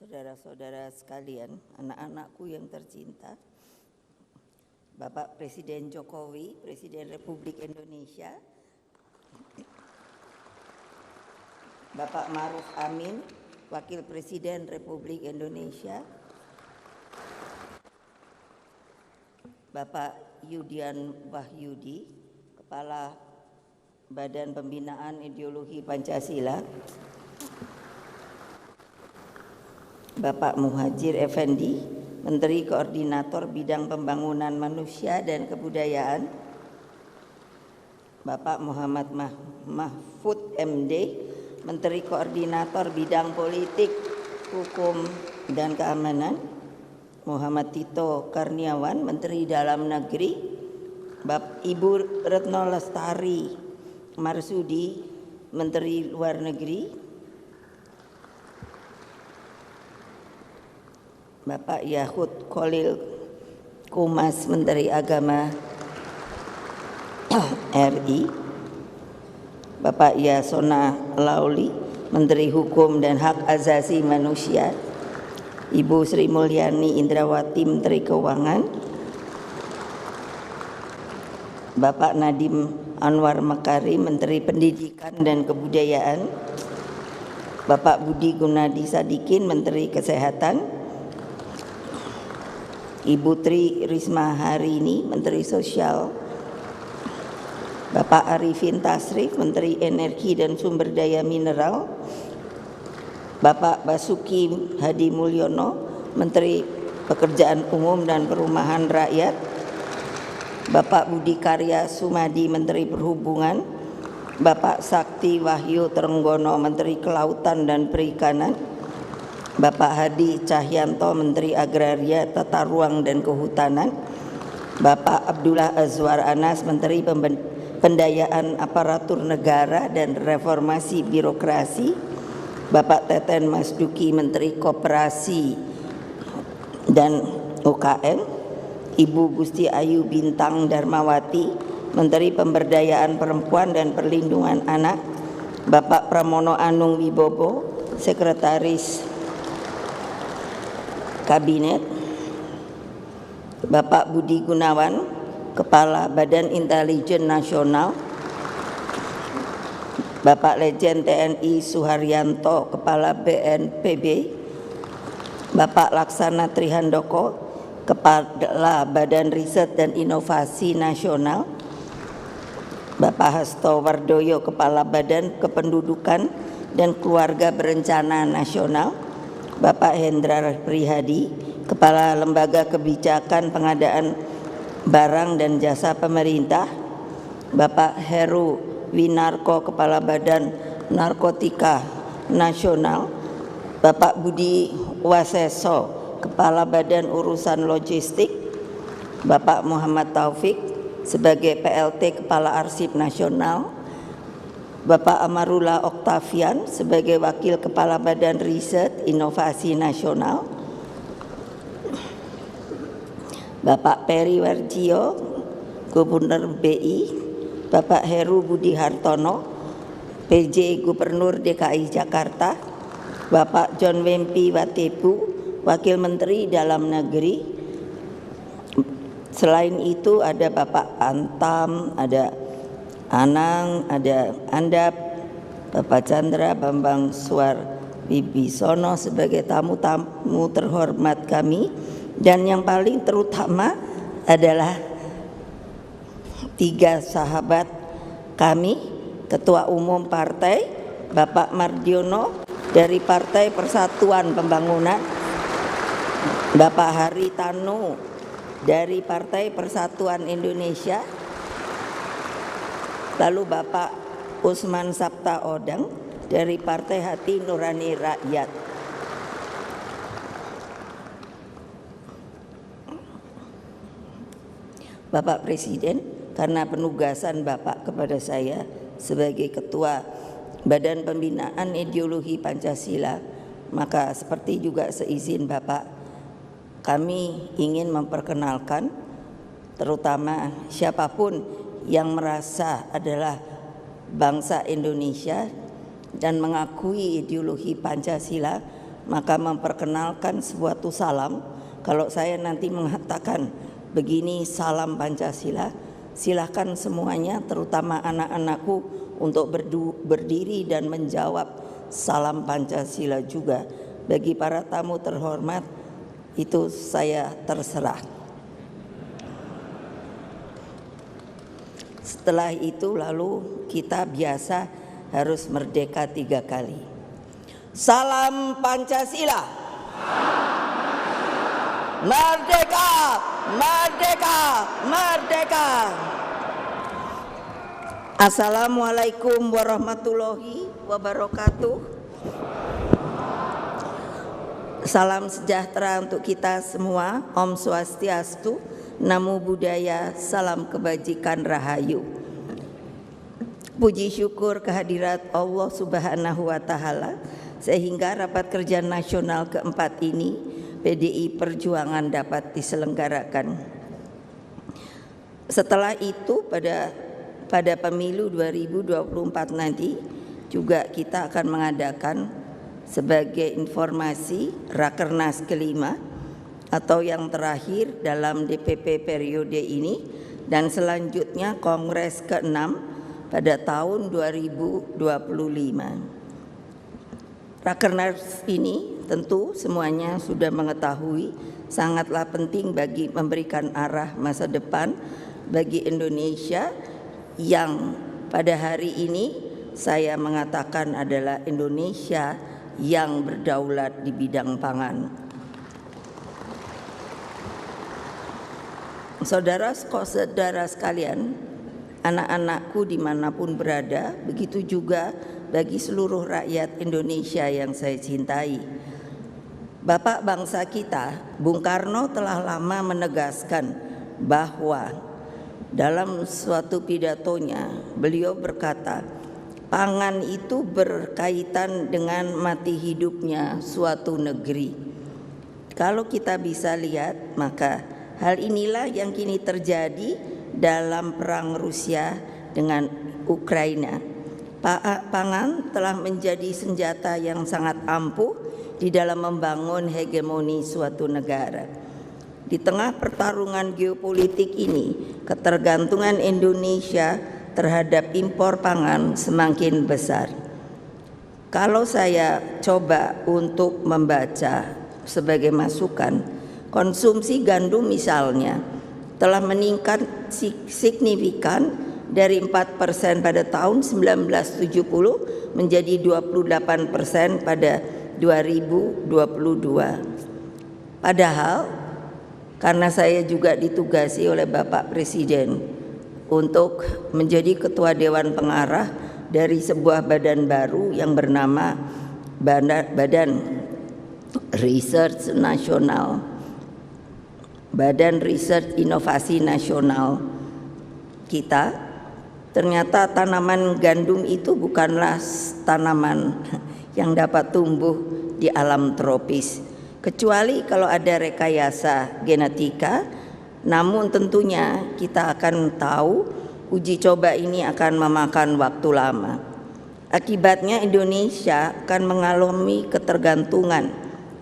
saudara-saudara sekalian, anak-anakku yang tercinta, Bapak Presiden Jokowi, Presiden Republik Indonesia, Bapak Ma'ruf Amin, Wakil Presiden Republik Indonesia, Bapak Yudian Wahyudi, Kepala Badan Pembinaan Ideologi Pancasila, Bapak Muhadjir Effendi, Menteri Koordinator Bidang Pembangunan Manusia dan Kebudayaan, Bapak Muhammad Mahfud MD, Menteri Koordinator Bidang Politik, Hukum dan Keamanan, Muhammad Tito Karniawan, Menteri Dalam Negeri, Ibu Retno Lestari Marsudi, Menteri Luar Negeri, Bapak Yahud Khalil Kumas, Menteri Agama RI, Bapak Yasona Lauli, Menteri Hukum dan Hak Asasi Manusia, Ibu Sri Mulyani Indrawati, Menteri Keuangan, Bapak Nadiem Anwar Makarim, Menteri Pendidikan dan Kebudayaan, Bapak Budi Gunadi Sadikin, Menteri Kesehatan, Ibu Tri Risma Harini, Menteri Sosial, Bapak Arifin Tasrif, Menteri Energi dan Sumber Daya Mineral, Bapak Basuki Hadi Mulyono, Menteri Pekerjaan Umum dan Perumahan Rakyat, Bapak Budi Karya Sumadi, Menteri Perhubungan, Bapak Sakti Wahyu Trenggono, Menteri Kelautan dan Perikanan, Bapak Hadi Cahyanto, Menteri Agraria, Tata Ruang dan Kehutanan, Bapak Abdullah Azwar Anas, Menteri Pendayaan Aparatur Negara dan Reformasi Birokrasi, Bapak Teten Mas Duki, Menteri Koperasi dan UKM, Ibu Gusti Ayu Bintang Darmawati, Menteri Pemberdayaan Perempuan dan Perlindungan Anak, Bapak Pramono Anung Wibowo, Sekretaris Kabinet, Bapak Budi Gunawan, Kepala Badan Intelijen Nasional, Bapak Lejen TNI Suharyanto, Kepala BNPB, Bapak Laksana Trihandoko, Kepala Badan Riset dan Inovasi Nasional, Bapak Hasto Wardoyo, Kepala Badan Kependudukan dan Keluarga Berencana Nasional, Bapak Hendra Prihadi, Kepala Lembaga Kebijakan Pengadaan Barang dan Jasa Pemerintah, Bapak Heru Winarko, Kepala Badan Narkotika Nasional, Bapak Budi Waseso, Kepala Badan Urusan Logistik, Bapak Muhammad Taufik sebagai PLT Kepala Arsip Nasional, Bapak Amarullah Oktavian sebagai Wakil Kepala Badan Riset Inovasi Nasional, Bapak Peri Warjio, Gubernur BI, Bapak Heru Budi Hartono, PJ Gubernur DKI Jakarta, Bapak John Wempi Watepu, Wakil Menteri Dalam Negeri. Selain itu ada Bapak Antam, ada Anang, ada Andap, Bapak Chandra Bambang Suar Wibisono sebagai tamu-tamu terhormat kami, dan yang paling terutama adalah 3 sahabat kami, Ketua Umum Partai Bapak Mardiono dari Partai Persatuan Pembangunan, Bapak Haritanu dari Partai Persatuan Indonesia, lalu Bapak Usman Sabta Odang dari Partai Hati Nurani Rakyat. Bapak Presiden, karena penugasan Bapak kepada saya sebagai Ketua Badan Pembinaan Ideologi Pancasila, maka seperti juga seizin Bapak, kami ingin memperkenalkan terutama siapapun yang merasa adalah bangsa Indonesia dan mengakui ideologi Pancasila, maka memperkenalkan suatu salam. Kalau saya nanti mengatakan begini salam Pancasila, silakan semuanya terutama anak-anakku untuk berdiri dan menjawab salam Pancasila juga. Bagi para tamu terhormat, itu saya terserah. Setelah itu lalu kita biasa harus merdeka 3 kali. Salam Pancasila. Merdeka, merdeka, merdeka. Assalamualaikum warahmatullahi wabarakatuh. Salam sejahtera untuk kita semua. Om Swastiastu, Namo Buddhaya, salam kebajikan rahayu. Puji syukur kehadirat Allah Subhanahu wa Ta'ala, sehingga rapat kerja nasional keempat ini PDI Perjuangan dapat diselenggarakan. Setelah itu pada pemilu 2024 nanti juga kita akan mengadakan sebagai informasi Rakernas kelima atau yang terakhir dalam DPP periode ini, dan selanjutnya Kongres ke-6 pada tahun 2025. Rakernas ini tentu semuanya sudah mengetahui sangatlah penting bagi memberikan arah masa depan bagi Indonesia yang pada hari ini saya mengatakan adalah Indonesia yang berdaulat di bidang pangan. Saudara-saudara sekalian, anak-anakku dimanapun berada, begitu juga bagi seluruh rakyat Indonesia yang saya cintai. Bapak bangsa kita, Bung Karno telah lama menegaskan bahwa dalam suatu pidatonya beliau berkata, pangan itu berkaitan dengan mati hidupnya suatu negeri. Kalau kita bisa lihat, maka hal inilah yang kini terjadi dalam perang Rusia dengan Ukraina. Pangan telah menjadi senjata yang sangat ampuh di dalam membangun hegemoni suatu negara. Di tengah pertarungan geopolitik ini, ketergantungan Indonesia terhadap impor pangan semakin besar. Kalau saya coba untuk membaca sebagai masukan, konsumsi gandum misalnya telah meningkat signifikan dari 4% pada tahun 1970 menjadi 28% pada 2022. Padahal karena saya juga ditugasi oleh Bapak Presiden untuk menjadi Ketua Dewan Pengarah dari sebuah badan baru yang bernama Badan Research Nasional, Badan Riset Inovasi Nasional kita, ternyata tanaman gandum itu bukanlah tanaman yang dapat tumbuh di alam tropis, kecuali kalau ada rekayasa genetika. Namun tentunya kita akan tahu uji coba ini akan memakan waktu lama. Akibatnya Indonesia akan mengalami ketergantungan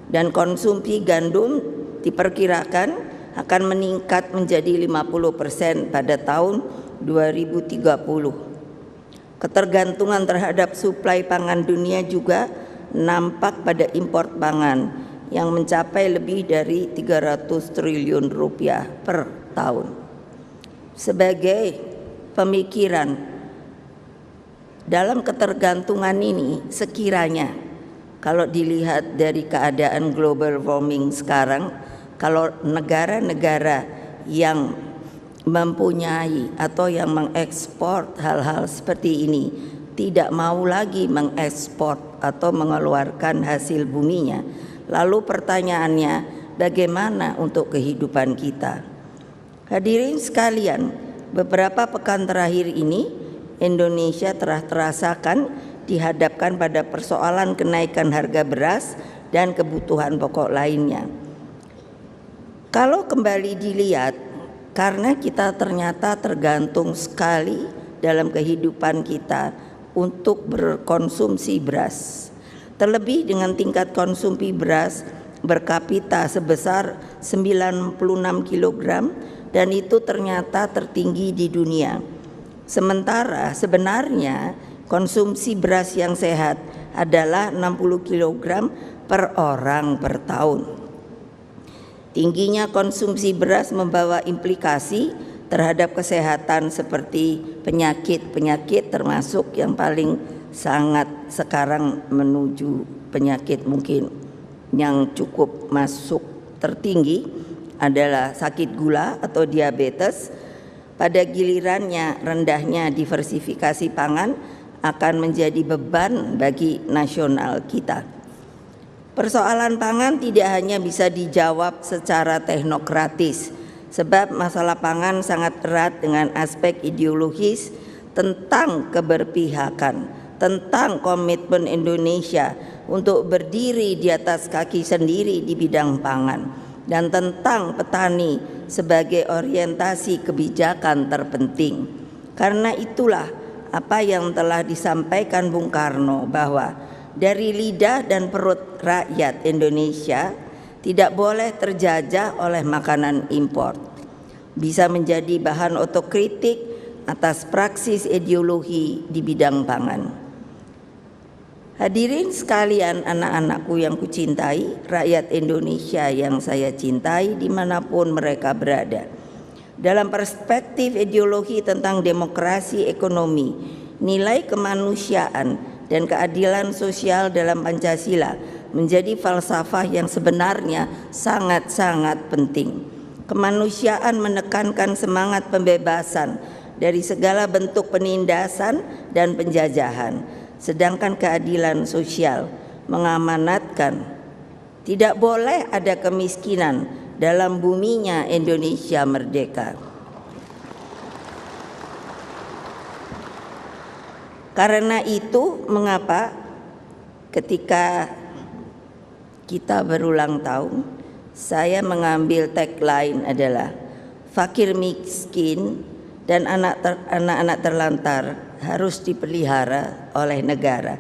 dan konsumsi gandum diperkirakan akan meningkat menjadi 50% pada tahun 2030. Ketergantungan terhadap suplai pangan dunia juga nampak pada impor pangan yang mencapai lebih dari 300 triliun rupiah per tahun. Sebagai pemikiran dalam ketergantungan ini, sekiranya kalau dilihat dari keadaan global warming sekarang, kalau negara-negara yang mempunyai atau yang mengekspor hal-hal seperti ini tidak mau lagi mengekspor atau mengeluarkan hasil buminya, lalu pertanyaannya, bagaimana untuk kehidupan kita? Hadirin sekalian, beberapa pekan terakhir ini Indonesia telah terasakan dihadapkan pada persoalan kenaikan harga beras dan kebutuhan pokok lainnya. Kalau kembali dilihat, karena kita ternyata tergantung sekali dalam kehidupan kita untuk berkonsumsi beras. Terlebih dengan tingkat konsumsi beras berkapita sebesar 96 kg dan itu ternyata tertinggi di dunia. Sementara sebenarnya konsumsi beras yang sehat adalah 60 kg per orang per tahun. Tingginya konsumsi beras membawa implikasi terhadap kesehatan seperti penyakit-penyakit, termasuk yang paling sangat sekarang menuju penyakit mungkin yang cukup masuk tertinggi adalah sakit gula atau diabetes. Pada gilirannya rendahnya diversifikasi pangan akan menjadi beban bagi nasional kita. Persoalan pangan tidak hanya bisa dijawab secara teknokratis, sebab masalah pangan sangat erat dengan aspek ideologis tentang keberpihakan, tentang komitmen Indonesia untuk berdiri di atas kaki sendiri di bidang pangan, dan tentang petani sebagai orientasi kebijakan terpenting. Karena itulah apa yang telah disampaikan Bung Karno, bahwa dari lidah dan perut rakyat Indonesia tidak boleh terjajah oleh makanan impor. Bisa menjadi bahan otokritik atas praksis ideologi di bidang pangan. Hadirin sekalian, anak-anakku yang kucintai, rakyat Indonesia yang saya cintai dimanapun mereka berada. Dalam perspektif ideologi tentang demokrasi ekonomi, nilai kemanusiaan dan keadilan sosial dalam Pancasila menjadi falsafah yang sebenarnya sangat-sangat penting. Kemanusiaan menekankan semangat pembebasan dari segala bentuk penindasan dan penjajahan, sedangkan keadilan sosial mengamanatkan tidak boleh ada kemiskinan dalam buminya Indonesia merdeka. Karena itu mengapa ketika kita berulang tahun, saya mengambil tagline adalah fakir miskin dan anak-anak terlantar harus dipelihara oleh negara.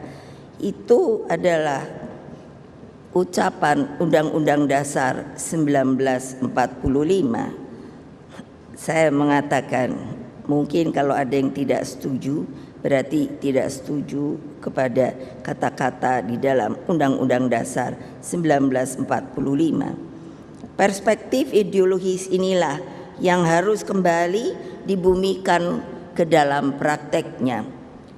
Itu adalah ucapan Undang-Undang Dasar 1945. Saya mengatakan, mungkin kalau ada yang tidak setuju, berarti tidak setuju kepada kata-kata di dalam Undang-Undang Dasar 1945. Perspektif ideologis inilah yang harus kembali dibumikan ke dalam prakteknya.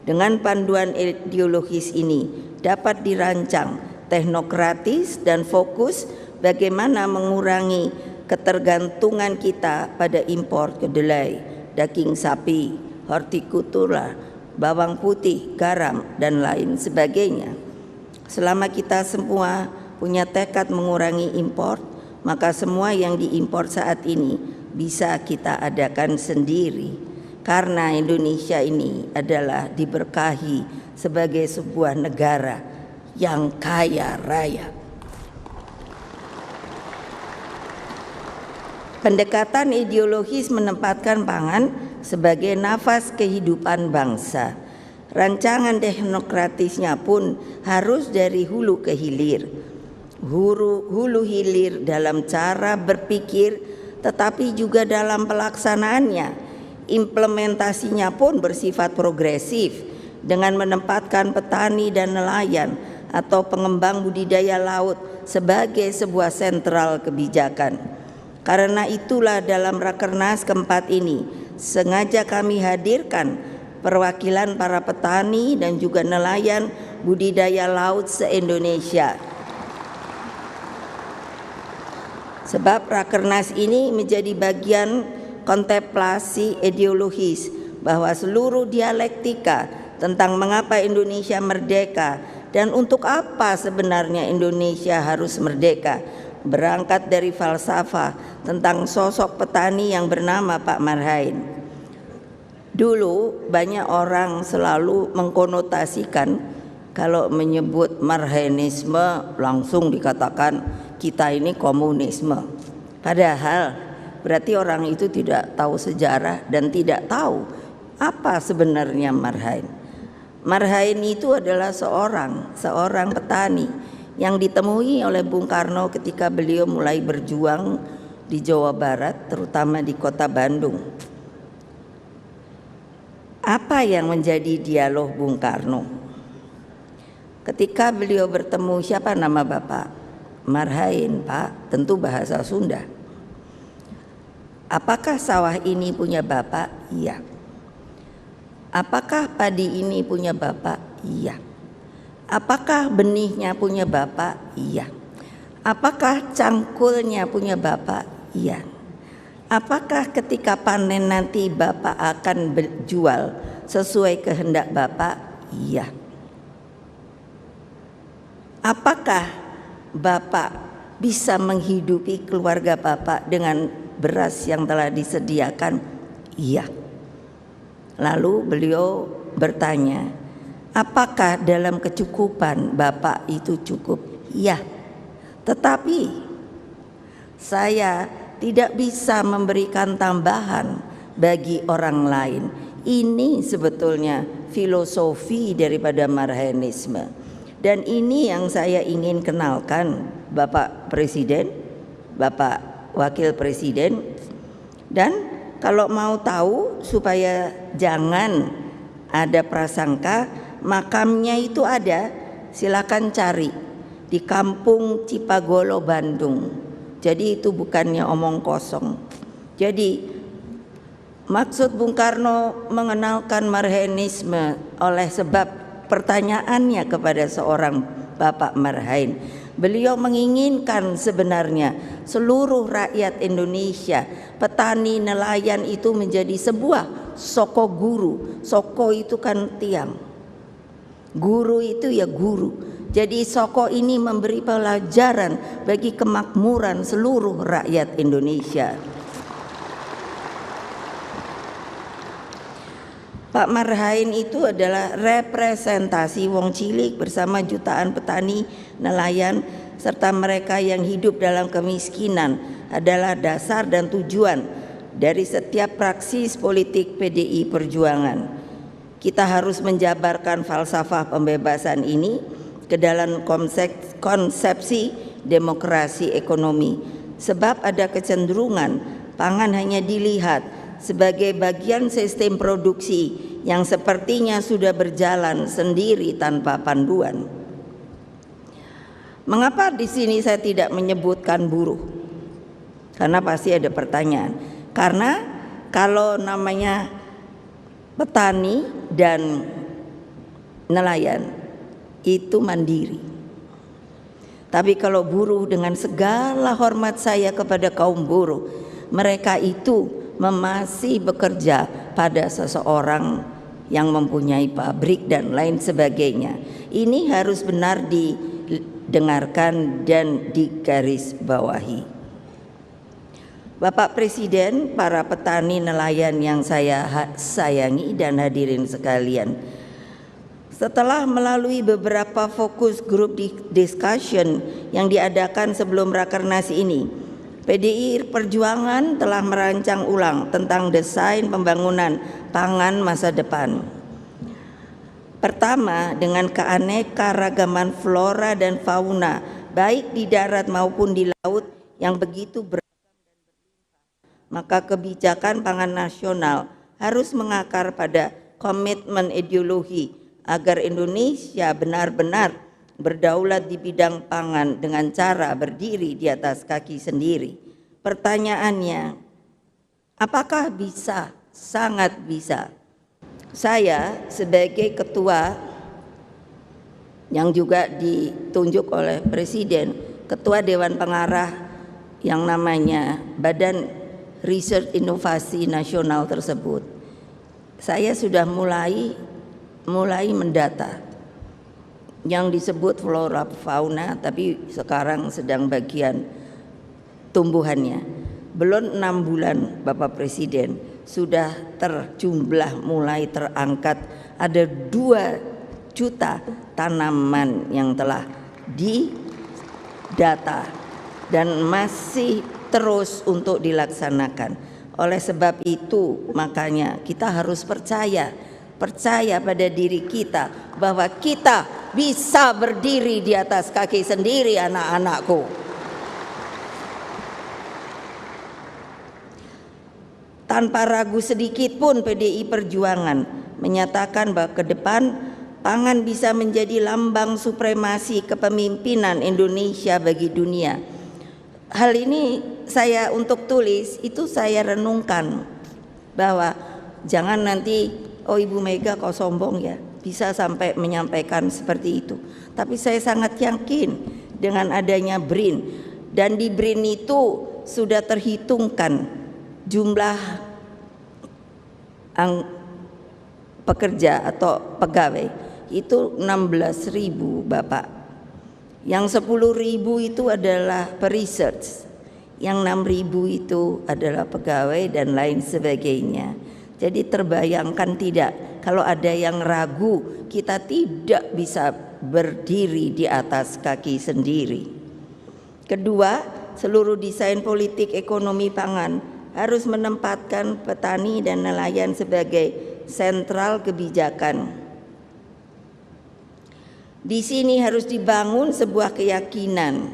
Dengan panduan ideologis ini dapat dirancang teknokratis dan fokus bagaimana mengurangi ketergantungan kita pada impor kedelai, daging sapi, hortikultura, bawang putih, garam, dan lain sebagainya. Selama kita semua punya tekad mengurangi impor, maka semua yang diimpor saat ini bisa kita adakan sendiri. Karena Indonesia ini adalah diberkahi sebagai sebuah negara yang kaya raya. Pendekatan ideologis menempatkan pangan sebagai nafas kehidupan bangsa. Rancangan teknokratisnya pun harus dari hulu ke hilir. Hulu hilir dalam cara berpikir, tetapi juga dalam pelaksanaannya. Implementasinya pun bersifat progresif dengan menempatkan petani dan nelayan atau pengembang budidaya laut sebagai sebuah sentral kebijakan. Karena itulah dalam Rakernas keempat ini sengaja kami hadirkan perwakilan para petani dan juga nelayan budidaya laut se-Indonesia. Sebab Rakernas ini menjadi bagian kontemplasi ideologis bahwa seluruh dialektika tentang mengapa Indonesia merdeka dan untuk apa sebenarnya Indonesia harus merdeka berangkat dari falsafah tentang sosok petani yang bernama Pak Marhain. Dulu banyak orang selalu mengkonotasikan kalau menyebut Marhainisme langsung dikatakan kita ini komunisme. Padahal berarti orang itu tidak tahu sejarah dan tidak tahu apa sebenarnya Marhain. Marhain itu adalah seorang petani yang ditemui oleh Bung Karno ketika beliau mulai berjuang di Jawa Barat, terutama di kota Bandung. Apa yang menjadi dialog Bung Karno? Ketika beliau bertemu, siapa nama Bapak? Marhain, Pak, tentu bahasa Sunda. Apakah sawah ini punya Bapak? Iya. Apakah padi ini punya Bapak? Iya. Apakah benihnya punya Bapak? Iya. Apakah cangkulnya punya Bapak? Iya. Apakah ketika panen nanti Bapak akan berjual sesuai kehendak Bapak? Iya. Apakah Bapak bisa menghidupi keluarga Bapak dengan beras yang telah disediakan? Iya. Lalu beliau bertanya, apakah dalam kecukupan Bapak itu cukup? Iya. Tetapi saya tidak bisa memberikan tambahan bagi orang lain. Ini sebetulnya filosofi daripada Marhainisme. Dan ini yang saya ingin kenalkan Bapak Presiden, Bapak Wakil Presiden. Dan kalau mau tahu supaya jangan ada prasangka, makamnya itu ada, silakan cari di Kampung Cipagolo, Bandung. Jadi itu bukannya omong kosong. Jadi maksud Bung Karno mengenalkan Marhainisme oleh sebab pertanyaannya kepada seorang Bapak Marhain. Beliau menginginkan sebenarnya seluruh rakyat Indonesia, petani, nelayan itu menjadi sebuah soko guru. Soko itu kan tiang, guru itu ya guru. Jadi soko ini memberi pelajaran bagi kemakmuran seluruh rakyat Indonesia. Pak Marhain itu adalah representasi wong cilik bersama jutaan petani, nelayan, serta mereka yang hidup dalam kemiskinan adalah dasar dan tujuan dari setiap praksis politik PDI Perjuangan. Kita harus menjabarkan falsafah pembebasan ini ke dalam konsepsi demokrasi ekonomi, sebab ada kecenderungan pangan hanya dilihat sebagai bagian sistem produksi yang sepertinya sudah berjalan sendiri tanpa panduan. Mengapa di sini saya tidak menyebutkan buruh? Karena pasti ada pertanyaan. Karena kalau namanya petani dan nelayan itu mandiri. Tapi kalau buruh, dengan segala hormat saya kepada kaum buruh, mereka itu masih bekerja pada seseorang yang mempunyai pabrik dan lain sebagainya. Ini harus benar didengarkan dan digarisbawahi. Bapak Presiden, para petani nelayan yang saya sayangi dan hadirin sekalian, setelah melalui beberapa fokus group discussion yang diadakan sebelum Rakernas ini, PDI Perjuangan telah merancang ulang tentang desain pembangunan pangan masa depan. Pertama, dengan keanekaragaman flora dan fauna, baik di darat maupun di laut yang begitu beragam dan berlimpah, maka kebijakan pangan nasional harus mengakar pada komitmen ideologi agar Indonesia benar-benar berdaulat di bidang pangan dengan cara berdiri di atas kaki sendiri. Pertanyaannya, apakah bisa? Sangat bisa. Saya sebagai ketua yang juga ditunjuk oleh Presiden, ketua Dewan Pengarah yang namanya Badan Riset Inovasi Nasional tersebut, saya sudah mulai mendata yang disebut flora fauna, tapi sekarang sedang bagian tumbuhannya. Belum 6 bulan Bapak Presiden sudah terjumlah, mulai terangkat ada 2 juta tanaman yang telah didata dan masih terus untuk dilaksanakan. Oleh sebab itu makanya kita harus percaya percaya pada diri kita bahwa kita bisa berdiri di atas kaki sendiri, anak-anakku. Tanpa ragu sedikit pun PDI Perjuangan menyatakan bahwa ke depan pangan bisa menjadi lambang supremasi kepemimpinan Indonesia bagi dunia. Hal ini saya untuk tulis, itu saya renungkan bahwa jangan nanti, oh Ibu Mega kok sombong ya, bisa sampai menyampaikan seperti itu. Tapi saya sangat yakin dengan adanya BRIN, dan di BRIN itu sudah terhitungkan jumlah pekerja atau pegawai itu 16.000 Bapak. Yang 10.000 itu adalah per-research, yang 6.000 itu adalah pegawai dan lain sebagainya. Jadi terbayangkan tidak kalau ada yang ragu kita tidak bisa berdiri di atas kaki sendiri. Kedua, seluruh desain politik ekonomi pangan harus menempatkan petani dan nelayan sebagai sentral kebijakan. Di sini harus dibangun sebuah keyakinan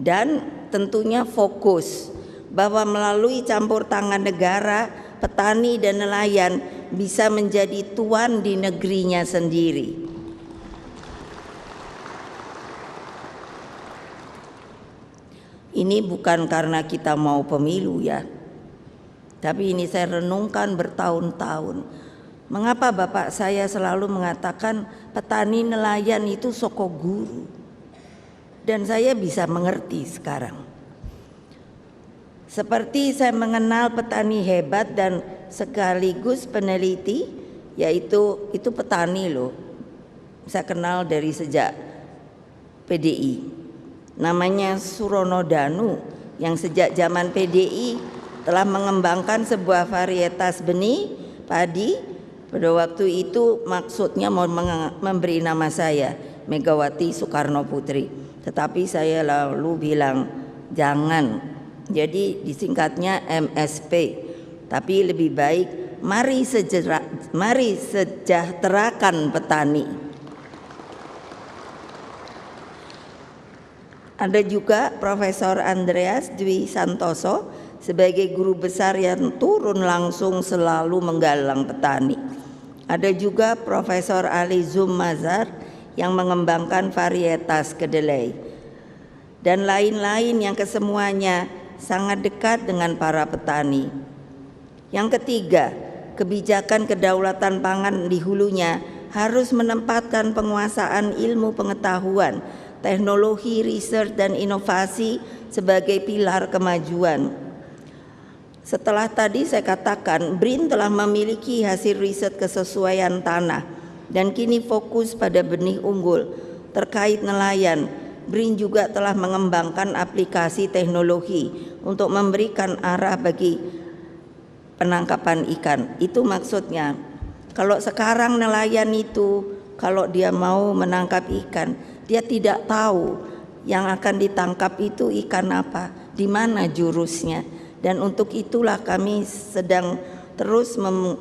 dan tentunya fokus bahwa melalui campur tangan negara, petani dan nelayan bisa menjadi tuan di negerinya sendiri. Ini bukan karena kita mau pemilu ya, tapi ini saya renungkan bertahun-tahun. Mengapa bapak saya selalu mengatakan petani nelayan itu soko guru? Dan saya bisa mengerti sekarang. Seperti saya mengenal petani hebat dan sekaligus peneliti, yaitu itu petani loh. Saya kenal dari sejak PDI. Namanya Surono Danu, yang sejak zaman PDI telah mengembangkan sebuah varietas benih padi. Pada waktu itu maksudnya mau memberi nama saya Megawati Soekarno Putri, tetapi saya lalu bilang jangan, jadi disingkatnya MSP, tapi lebih baik mari sejahterakan petani. Ada juga Profesor Andreas Dwi Santoso sebagai guru besar yang turun langsung selalu menggalang petani. Ada juga Profesor Ali Zumazar yang mengembangkan varietas kedelai, dan lain-lain yang kesemuanya sangat dekat dengan para petani. Yang ketiga, kebijakan kedaulatan pangan di hulunya harus menempatkan penguasaan ilmu pengetahuan, teknologi, riset dan inovasi sebagai pilar kemajuan. Setelah tadi saya katakan BRIN telah memiliki hasil riset kesesuaian tanah dan kini fokus pada benih unggul. Terkait nelayan, BRIN juga telah mengembangkan aplikasi teknologi untuk memberikan arah bagi penangkapan ikan. Itu maksudnya, kalau sekarang nelayan itu kalau dia mau menangkap ikan, dia tidak tahu yang akan ditangkap itu ikan apa, di mana jurusnya. Dan untuk itulah kami sedang terus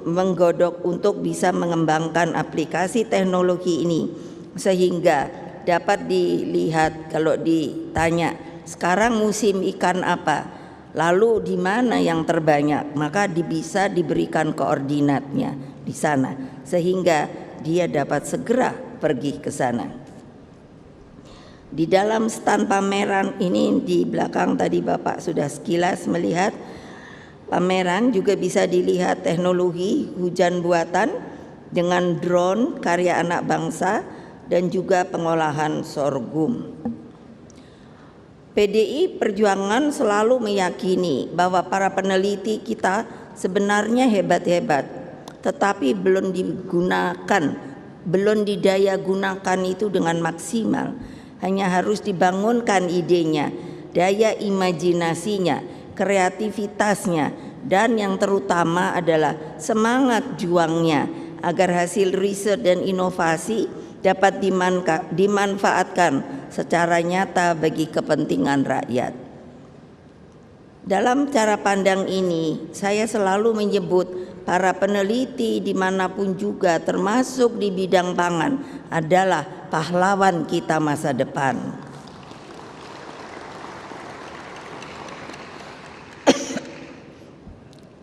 menggodok untuk bisa mengembangkan aplikasi teknologi ini, sehingga dapat dilihat kalau ditanya sekarang musim ikan apa, lalu di mana yang terbanyak, maka bisa diberikan koordinatnya di sana sehingga dia dapat segera pergi ke sana. Di dalam stand pameran ini di belakang tadi Bapak sudah sekilas melihat, pameran juga bisa dilihat teknologi hujan buatan dengan drone karya anak bangsa dan juga pengolahan sorghum. PDI Perjuangan selalu meyakini bahwa para peneliti kita sebenarnya hebat-hebat, tetapi belum didaya gunakan itu dengan maksimal. Hanya harus dibangunkan idenya, daya imajinasinya, kreativitasnya, dan yang terutama adalah semangat juangnya agar hasil riset dan inovasi dapat dimanfaatkan secara nyata bagi kepentingan rakyat. Dalam cara pandang ini, saya selalu menyebut para peneliti dimanapun juga, termasuk di bidang pangan, adalah pahlawan kita masa depan.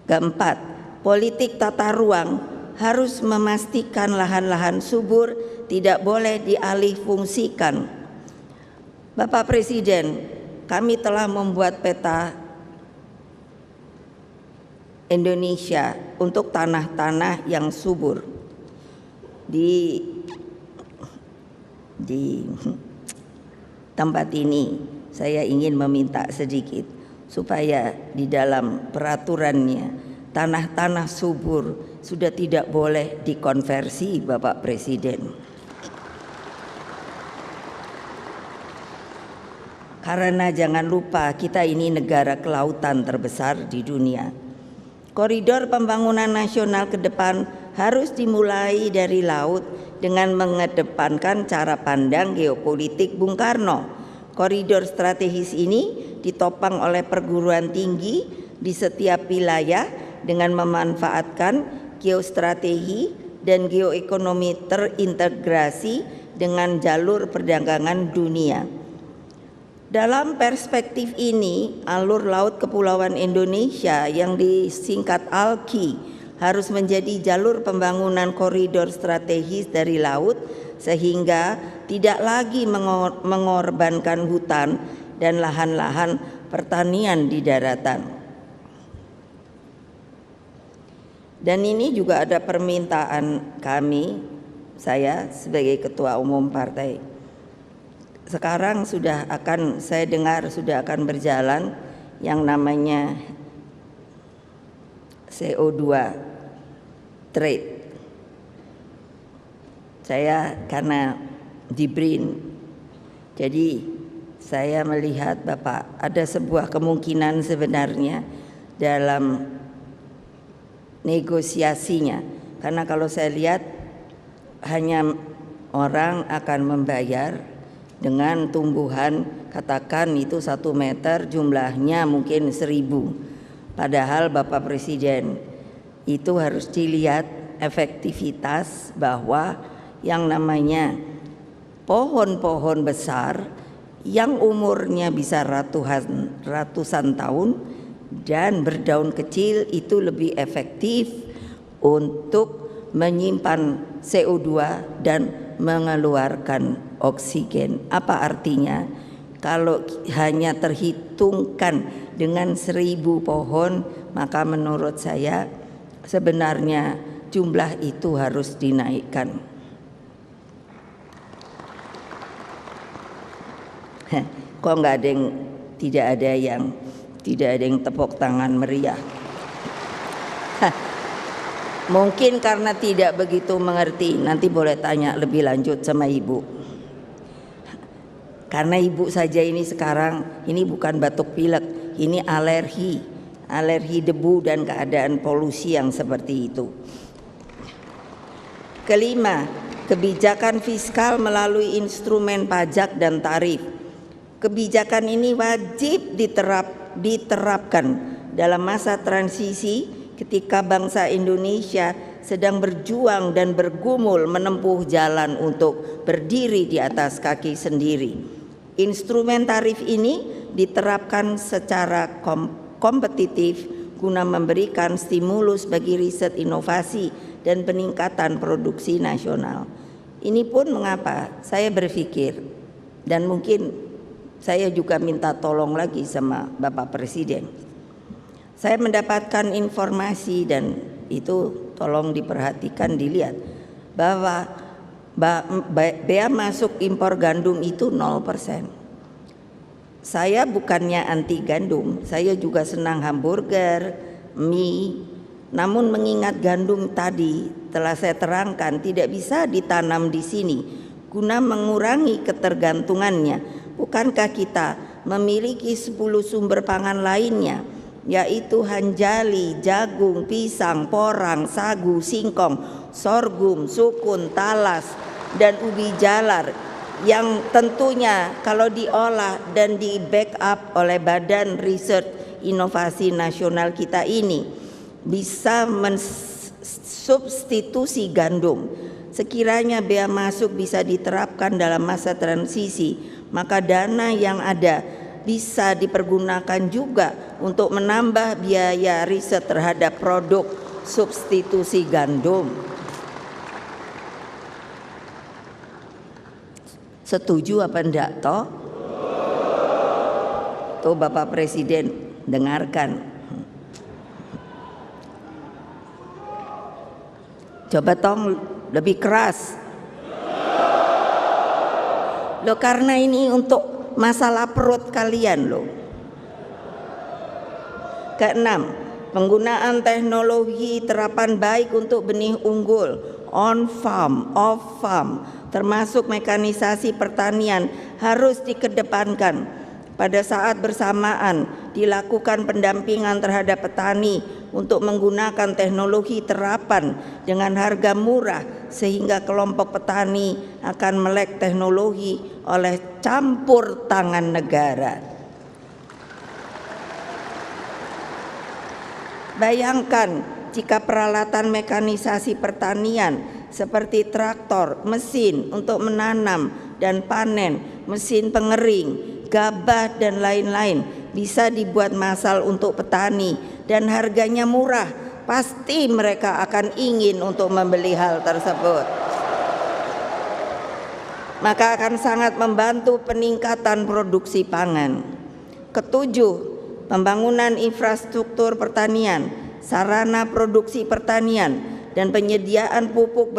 Keempat, politik tata ruang harus memastikan lahan-lahan subur tidak boleh dialihfungsikan. Bapak Presiden, kami telah membuat peta Indonesia untuk tanah-tanah yang subur. Di tempat ini saya ingin meminta sedikit supaya di dalam peraturannya tanah-tanah subur sudah tidak boleh dikonversi, Bapak Presiden. Karena jangan lupa kita ini negara kelautan terbesar di dunia. Koridor pembangunan nasional ke depan harus dimulai dari laut dengan mengedepankan cara pandang geopolitik Bung Karno. Koridor strategis ini ditopang oleh perguruan tinggi di setiap wilayah dengan memanfaatkan geostrategi dan geoekonomi terintegrasi dengan jalur perdagangan dunia. Dalam perspektif ini, alur laut Kepulauan Indonesia yang disingkat ALKI harus menjadi jalur pembangunan koridor strategis dari laut sehingga tidak lagi mengorbankan hutan dan lahan-lahan pertanian di daratan. Dan ini juga ada permintaan kami, saya sebagai Ketua Umum Partai. Sekarang saya dengar sudah akan berjalan yang namanya CO2 trade. Saya karena di BRIN, jadi saya melihat Bapak ada sebuah kemungkinan sebenarnya dalam negosiasinya. Karena kalau saya lihat hanya orang akan membayar dengan tumbuhan, katakan itu 1 meter jumlahnya mungkin 1000. Padahal Bapak Presiden, itu harus dilihat efektivitas bahwa yang namanya pohon-pohon besar yang umurnya bisa ratusan tahun dan berdaun kecil itu lebih efektif untuk menyimpan CO2 dan mengeluarkan oksigen. Apa artinya? Kalau hanya terhitungkan dengan 1000 pohon, maka menurut saya sebenarnya jumlah itu harus dinaikkan. Kok tidak ada yang tepuk tangan meriah? Mungkin karena tidak begitu mengerti. Nanti boleh tanya lebih lanjut sama Ibu. Karena Ibu saja ini sekarang ini bukan batuk pilek, ini alergi debu dan keadaan polusi yang seperti itu. Kelima, kebijakan fiskal melalui instrumen pajak dan tarif. Kebijakan ini wajib diterapkan dalam masa transisi ketika bangsa Indonesia sedang berjuang dan bergumul menempuh jalan untuk berdiri di atas kaki sendiri. Instrumen tarif ini diterapkan secara kompetitif guna memberikan stimulus bagi riset inovasi dan peningkatan produksi nasional. Ini pun mengapa saya berpikir, dan mungkin saya juga minta tolong lagi sama Bapak Presiden. Saya mendapatkan informasi dan itu tolong diperhatikan, dilihat bahwa bea masuk impor gandum itu 0%. Saya bukannya anti gandum, saya juga senang hamburger, mie. Namun mengingat gandum tadi telah saya terangkan tidak bisa ditanam di sini guna mengurangi ketergantungannya. Bukankah kita memiliki 10 sumber pangan lainnya, yaitu hanjali, jagung, pisang, porang, sagu, singkong, sorghum, sukun, talas, dan ubi jalar yang tentunya kalau diolah dan di backup oleh Badan Riset Inovasi Nasional kita ini bisa substitusi gandum. Sekiranya bea masuk bisa diterapkan dalam masa transisi, maka dana yang ada bisa dipergunakan juga untuk menambah biaya riset terhadap produk substitusi gandum. Setuju apa enggak toh? Tuh Bapak Presiden dengarkan. Coba tong lebih keras. Loh, karena ini untuk masalah perut kalian loh. Keenam, penggunaan teknologi terapan baik untuk benih unggul, on farm, off farm, termasuk mekanisasi pertanian harus dikedepankan. Pada saat bersamaan dilakukan pendampingan terhadap petani untuk menggunakan teknologi terapan dengan harga murah, sehingga kelompok petani akan melek teknologi oleh campur tangan negara. Bayangkan jika peralatan mekanisasi pertanian seperti traktor, mesin untuk menanam dan panen, mesin pengering, gabah dan lain-lain bisa dibuat massal untuk petani dan harganya murah, pasti mereka akan ingin untuk membeli hal tersebut. Maka akan sangat membantu peningkatan produksi pangan. Ketujuh, pembangunan infrastruktur pertanian, sarana produksi pertanian, dan penyediaan pupuk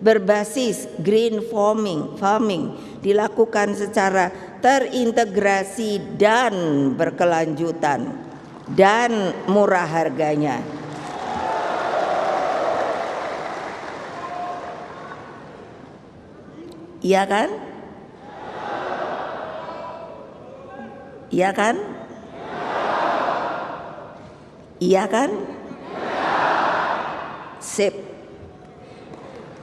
berbasis green farming dilakukan secara terintegrasi dan berkelanjutan dan murah harganya. Iya kan? Iya kan? Iya kan? Sip.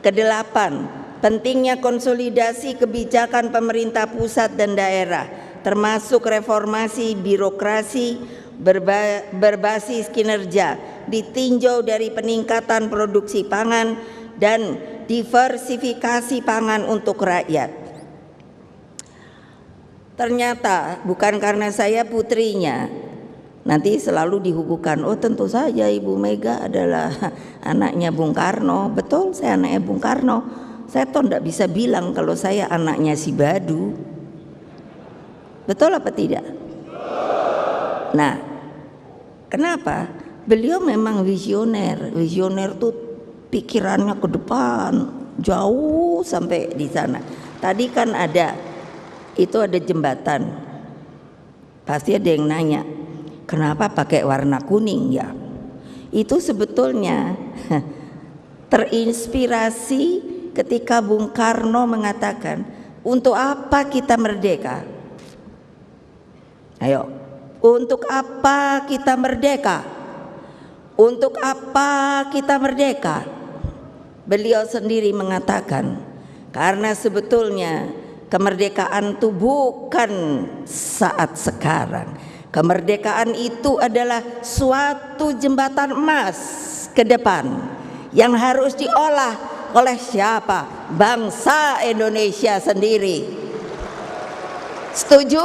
Kedelapan, pentingnya konsolidasi kebijakan pemerintah pusat dan daerah, termasuk reformasi birokrasi berbasis kinerja, ditinjau dari peningkatan produksi pangan dan diversifikasi pangan untuk rakyat. Ternyata bukan karena saya putrinya, nanti selalu dihubungkan, oh tentu saja Ibu Mega adalah anaknya Bung Karno. Betul, saya anaknya Bung Karno. Saya toh tidak bisa bilang kalau saya anaknya si Badu. Betul apa tidak? Nah, kenapa? Beliau memang visioner. Visioner tuh pikirannya ke depan, jauh sampai di sana. Tadi kan ada jembatan. Pasti ada yang nanya, kenapa pakai warna kuning ya? Itu sebetulnya terinspirasi ketika Bung Karno mengatakan, untuk apa kita merdeka? Ayo, untuk apa kita merdeka? Untuk apa kita merdeka? Beliau sendiri mengatakan, karena sebetulnya kemerdekaan itu bukan saat sekarang. Kemerdekaan itu adalah suatu jembatan emas ke depan yang harus diolah oleh siapa? Bangsa Indonesia sendiri. Setuju?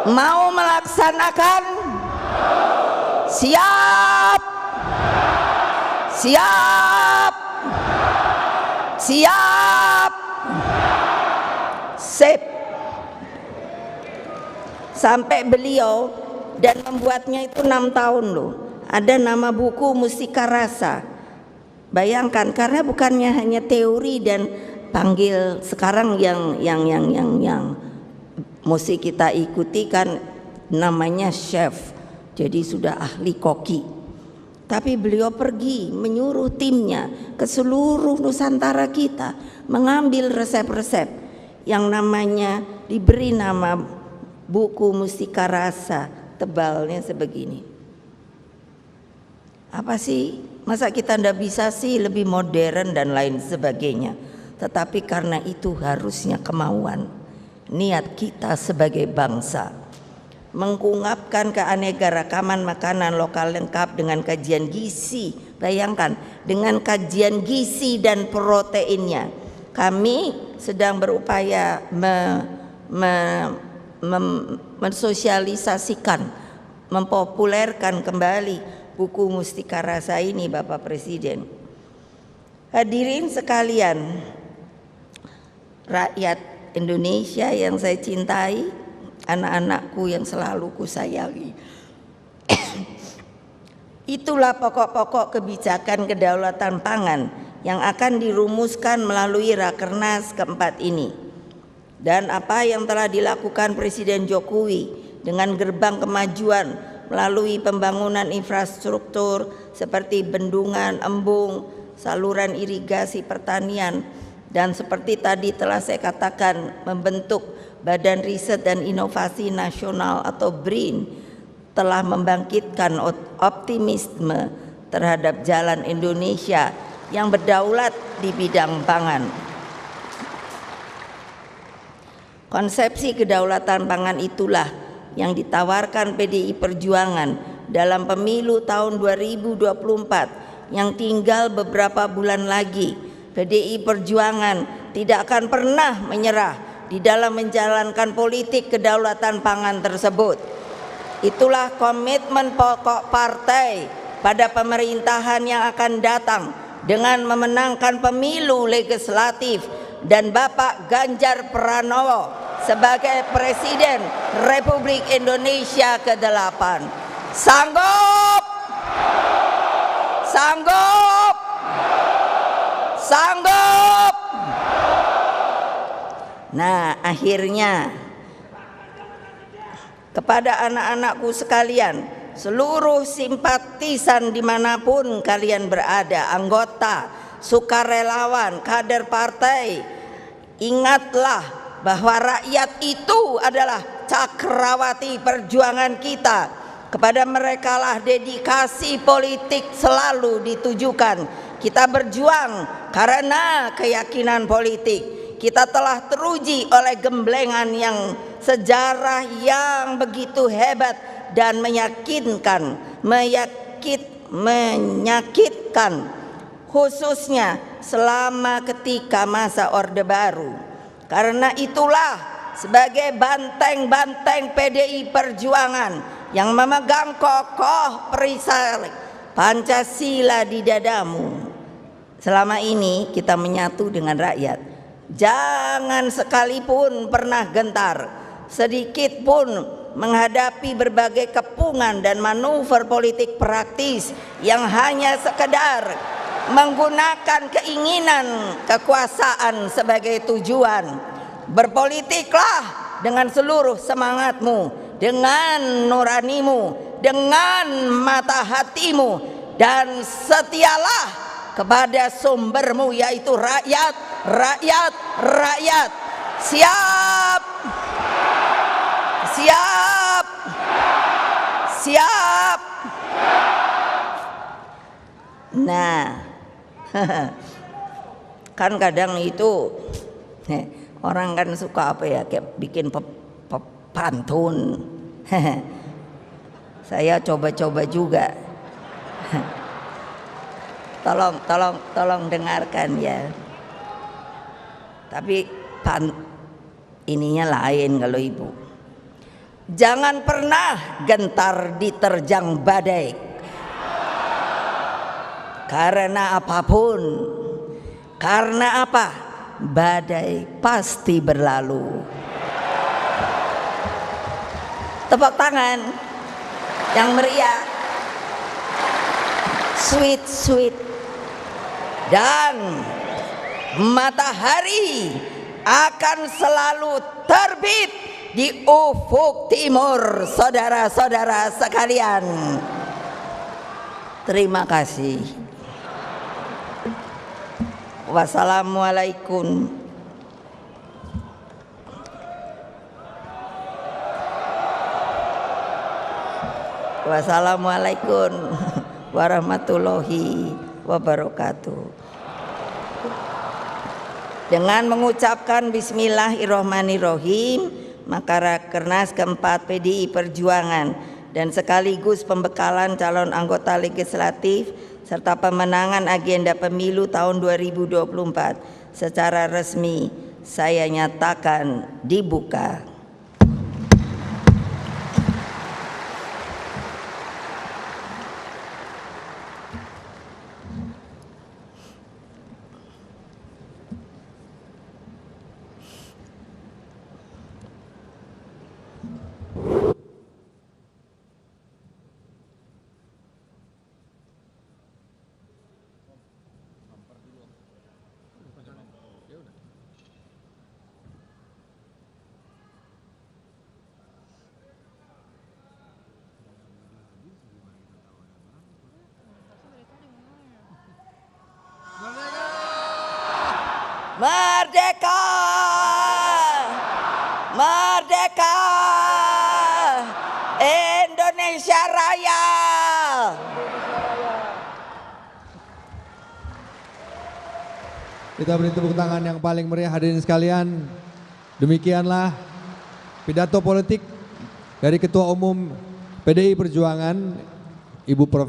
Mau melaksanakan? Siap? Siap? Siap? Sip. Sampai beliau dan membuatnya itu 6 tahun loh. Ada nama buku Mustika Rasa. Bayangkan, karena bukannya hanya teori dan panggil sekarang yang mesti kita ikuti kan namanya chef. Jadi sudah ahli koki. Tapi beliau pergi menyuruh timnya ke seluruh Nusantara kita mengambil resep-resep yang namanya diberi nama buku Mustika Rasa, tebalnya sebegini. Apa sih? Masa kita ndak bisa sih lebih modern dan lain sebagainya. Tetapi karena itu harusnya kemauan, niat kita sebagai bangsa. mengungkapkan keanekaragaman makanan lokal lengkap dengan kajian gizi. Bayangkan, dengan kajian gizi dan proteinnya. Kami sedang berupaya mensosialisasikan, mempopulerkan kembali buku Mustika Rasa ini, Bapak Presiden. Hadirin sekalian, rakyat Indonesia yang saya cintai, anak-anakku yang selalu kusayangi. Itulah pokok-pokok kebijakan kedaulatan pangan yang akan dirumuskan melalui Rakernas keempat ini. Dan apa yang telah dilakukan Presiden Jokowi dengan gerbang kemajuan melalui pembangunan infrastruktur seperti bendungan, embung, saluran irigasi pertanian, dan seperti tadi telah saya katakan, membentuk Badan Riset dan Inovasi Nasional atau BRIN, telah membangkitkan optimisme terhadap jalan Indonesia yang berdaulat di bidang pangan. Konsepsi kedaulatan pangan itulah yang ditawarkan PDI Perjuangan dalam pemilu tahun 2024 yang tinggal beberapa bulan lagi. PDI Perjuangan tidak akan pernah menyerah di dalam menjalankan politik kedaulatan pangan tersebut. Itulah komitmen pokok partai pada pemerintahan yang akan datang dengan memenangkan pemilu legislatif dan Bapak Ganjar Pranowo sebagai Presiden Republik Indonesia ke-8. Sanggup? Sanggup? Sanggup? Nah, akhirnya kepada anak-anakku sekalian, seluruh simpatisan dimanapun kalian berada, anggota, sukarelawan, kader partai, ingatlah bahwa rakyat itu adalah cakrawati perjuangan kita. Kepada mereka lah dedikasi politik selalu ditujukan. Kita berjuang karena keyakinan politik. Kita telah teruji oleh gemblengan yang sejarah yang begitu hebat dan menyakitkan, khususnya selama ketika masa Orde Baru. Karena itulah sebagai banteng-banteng PDI Perjuangan yang memegang kokoh perisai Pancasila di dadamu, selama ini kita menyatu dengan rakyat. Jangan sekalipun pernah gentar, sedikit pun menghadapi berbagai kepungan dan manuver politik praktis yang hanya sekedar menggunakan keinginan kekuasaan sebagai tujuan. Berpolitiklah dengan seluruh semangatmu, dengan nuranimu, dengan mata hatimu, dan setialah kepada sumbermu, yaitu rakyat, rakyat, rakyat. Siap, siap, siap. Nah, kan kadang itu orang kan suka apa ya, kayak bikin pantun. Saya coba-coba juga. Tolong dengarkan ya. Tapi ininya lain kalau Ibu. Jangan pernah gentar diterjang badai. Karena apapun. Karena apa? Badai pasti berlalu. Tepuk tangan yang meriah. Sweet, sweet. Dan matahari akan selalu terbit di ufuk timur, saudara-saudara sekalian. Terima kasih. Wassalamualaikum. Wassalamualaikum warahmatullahi wabarakatuh. Dengan mengucapkan bismillahirrahmanirrahim, maka Rakernas keempat PDI Perjuangan dan sekaligus pembekalan calon anggota legislatif serta pemenangan agenda pemilu tahun 2024 secara resmi saya nyatakan dibuka. Merdeka! Merdeka! Indonesia Raya! Kita beri tepuk tangan yang paling meriah hadirin sekalian. Demikianlah pidato politik dari Ketua Umum PDI Perjuangan Ibu Prof.